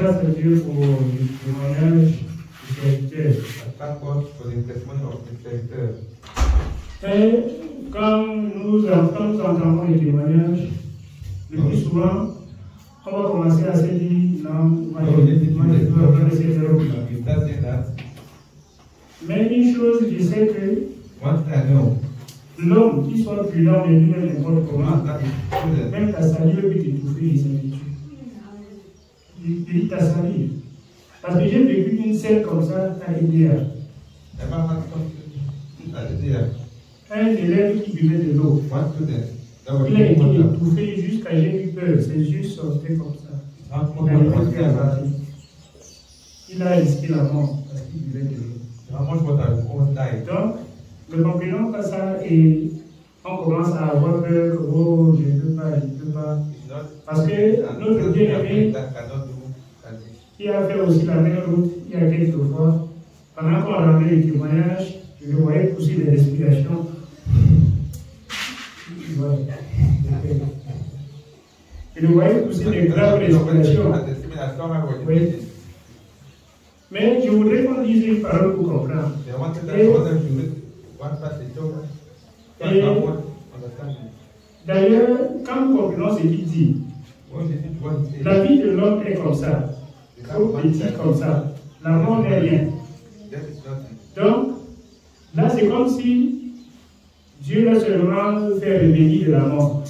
Grâce à Dieu pour le témoignage du serviteur. Thank God for the testimony of the servitor. Et quand nous entendons les témoignages, le plus souvent, on va commencer à se dire non, je dois laisser faire au plat. Mais une chose, je sais que l'homme qui soit prudent de lui-même n'importe comment, même ta salive peut t'étouffer les servitudes. Il dit ta salive. Parce que j'ai vécu une scène comme ça à India. Un élève qui buvait de l'eau. Il a été étouffé jusqu'à j'ai eu peur. C'est juste sorti comme ça. Il a risqué la mort parce qu'il buvait de l'eau. Donc, ne comprenons pas ça et on commence à avoir peur. Oh, je ne peux pas. Parce que notre bien-aimé, qui a fait aussi la même route il y a quelques fois, pendant qu'on rendait les témoignages, je le voyais pousser des respirations. Je le voyais pousser des graves respirations. Oui. Mais je voudrais qu'on dise une parole pour comprendre. D'ailleurs, quand nous comprenons ce qu'il dit, la vie de l'homme est comme ça. Trop petit comme ça. La mort n'est rien. Donc, là, c'est comme si Dieu a seulement fait revenir de la mort.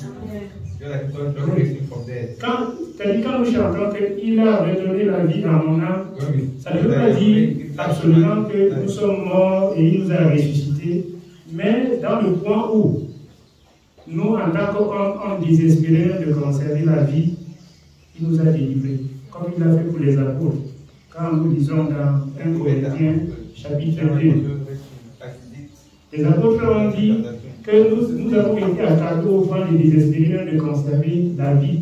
Quand nous chantons qu'il a redonné la vie à mon âme, ça ne veut pas dire absolument que nous sommes morts et il nous a ressuscités, mais dans le point où nous, en tant qu'hommes désespérés de conserver la vie, il nous a délivrés, comme il l'a fait pour les apôtres. Quand nous lisons dans 1 Corinthiens, chapitre 2, les apôtres ont dit que nous avons été accordés au point de désespérer de conserver la vie.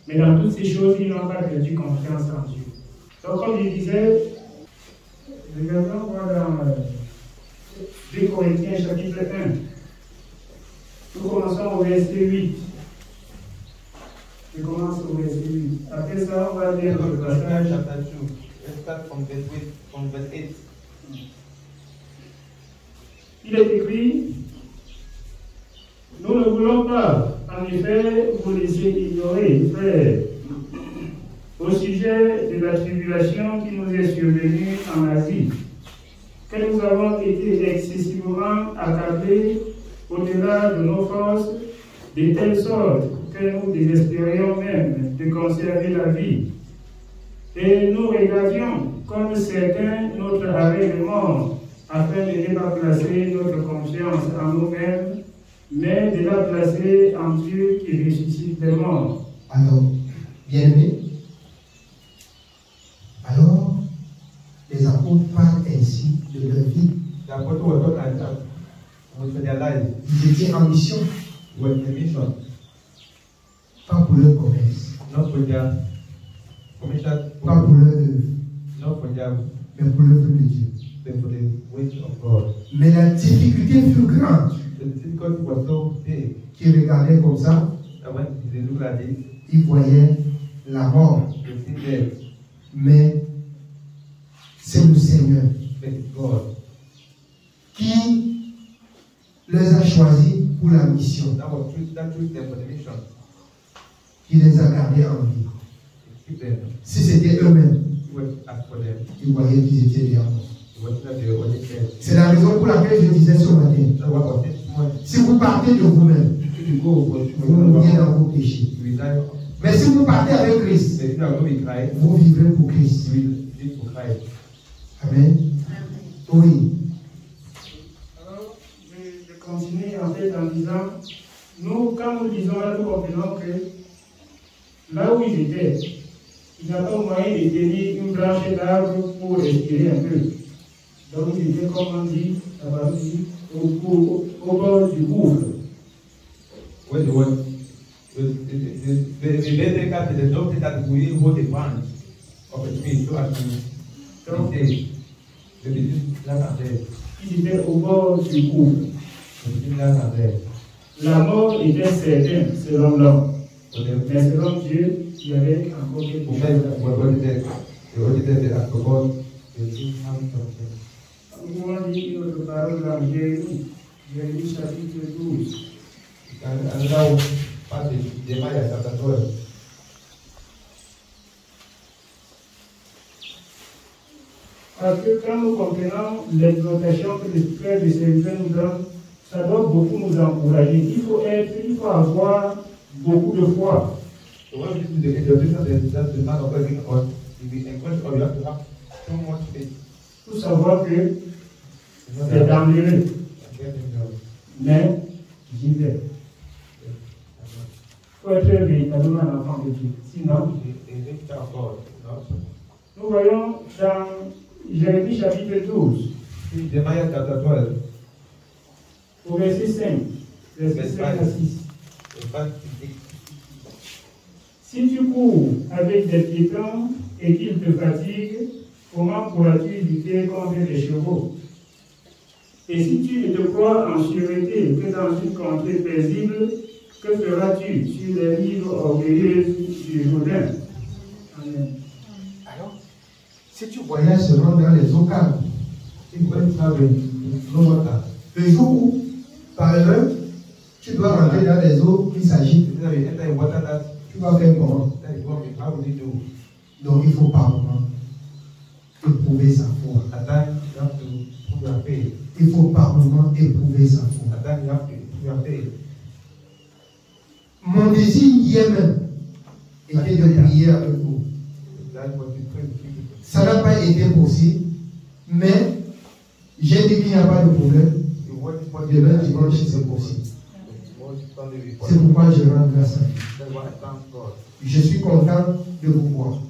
Mais dans toutes ces choses, ils n'ont pas perdu confiance en Dieu. Donc, comme je disais, regardons voir dans 2 Corinthiens, chapitre 1. Nous commençons au verset 8. Je commence au verset 8. Après ça, on va lire le passage. Let's start from verse 8. Il est écrit, nous ne voulons pas, en effet, vous laisser ignorer, frères, au sujet de la tribulation qui nous est survenue en Asie, que nous avons été excessivement accablés au-delà de nos forces, de telle sorte que nous désespérions même de conserver la vie. Et nous regardions, comme certains, notre arrêt de mort, afin de ne pas placer notre confiance en nous-mêmes, mais de la placer en Dieu qui ressuscite les morts. Alors, bien-aimés, les apôtres parlent ainsi de leur vie. Ils étaient en mission. Pas pour leur commerce. Pas pour leur œuvre. Mais pour l'œuvre de Dieu. Mais la difficulté fut grande. Qui regardait comme ça, il voyait la mort. Mais c'est le Seigneur qui les a choisis pour la mission, qui les a gardés en vie. Si c'était eux-mêmes, ils voyaient qu'ils étaient déjà morts. C'est la raison pour laquelle je disais ce matin, si vous partez de vous-même, vous mourrez dans vos péchés. Mais si vous partez avec Christ, vous vivrez pour Christ. Amen. Oui. Alors, je continue en fait en disant, nous, quand nous disons là, nous comprenons que là où ils étaient, il n'y a pas moyen de tenir une branche d'arbre pour respirer un peu. Donc ils étaient, comme on dit, au bord du gouffre. Ils étaient au bord du gouffre. La mort était certaine selon l'homme. Mais selon Dieu, il y avait encore quelque chose. about the thing having something. On lit notre parole dans Jérémie, Jérémie chapitre 12. Là où passe de Jeremiah chapter 12. Parce que quand nous comprenons l'exhortation que le frère de serviteur nous donne, ça doit beaucoup nous encourager. Il faut avoir beaucoup de foi. So when we listen to the exhortation that the man of God giving us, we encourage us, you have to have so much faith. Il faut savoir que c'est dangereux. Mais j'y vais. Il faut être véritablement un enfant de Dieu. Sinon, nous voyons dans Jérémie chapitre 12, Jeremiah chapter 12, au verset 5, verset 5 à 6. Si tu cours avec des piétons et qu'ils te fatiguent, comment pourras-tu lutter contre les chevaux? Et si tu ne te crois en sûreté que dans une contrée paisible, que feras-tu sur les rives orgueilleuses du Jourdain? Amen. Alors, si tu voyages seulement dans les eaux calmes, tu peux traverser le jour où, par exemple, tu dois rentrer dans les eaux qui s'agitent, tu vas faire comment? Donc il faut par moment éprouver sa foi. Il faut par moment éprouver sa foi. Mon désir hier même était de prier avec vous. Ça n'a pas été possible, mais j'ai dit qu'il n'y a pas de problème. Demain dimanche, c'est possible. C'est pourquoi je rends grâce à Dieu. Je suis content de vous voir.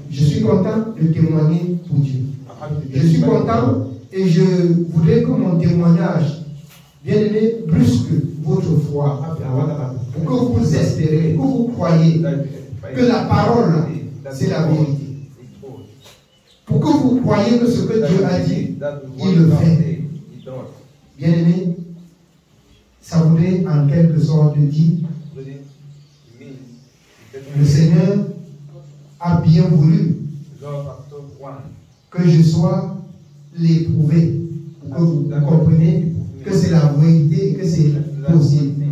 Je suis content de témoigner pour Dieu. Je suis content et je voudrais que mon témoignage, bien aimé, brusque votre foi. Pour que vous espérez, que vous croyez que la parole, c'est la vérité. Pour que vous croyez que ce que Dieu a dit, il le fait. Bien aimé, ça voudrait en quelque sorte dire, le Seigneur a bien voulu que je sois l'éprouvé, pour que vous compreniez que c'est la vérité et que c'est possible.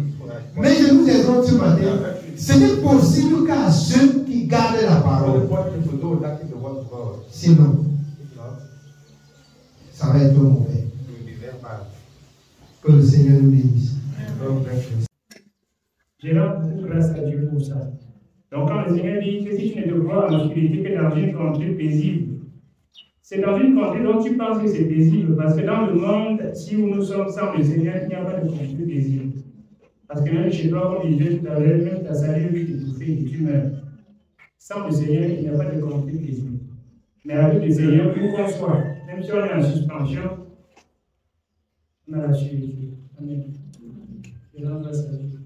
Mais je vous exhorte ce matin, ce n'est possible qu'à ceux qui gardent la parole. Sinon, ça va être mauvais. Que le Seigneur nous bénisse. Je rends beaucoup grâce à Dieu pour ça. Donc quand le Seigneur dit que si tu ne te crois en obscurité que dans une contrée paisible, c'est dans une contrée dont tu penses que c'est paisible, parce que dans le monde, si nous sommes sans le Seigneur, il n'y a pas de contrée paisible. Parce que même chez toi, comme je disais tout à l'heure, même ta salive peut t'étouffer et tu meurs. Sans le Seigneur, il n'y a pas de contrée paisible. Mais avec le Seigneur, où qu'on soit, même si on est en suspension, on a la sûreté. Amen. Je rends grâce à Dieu.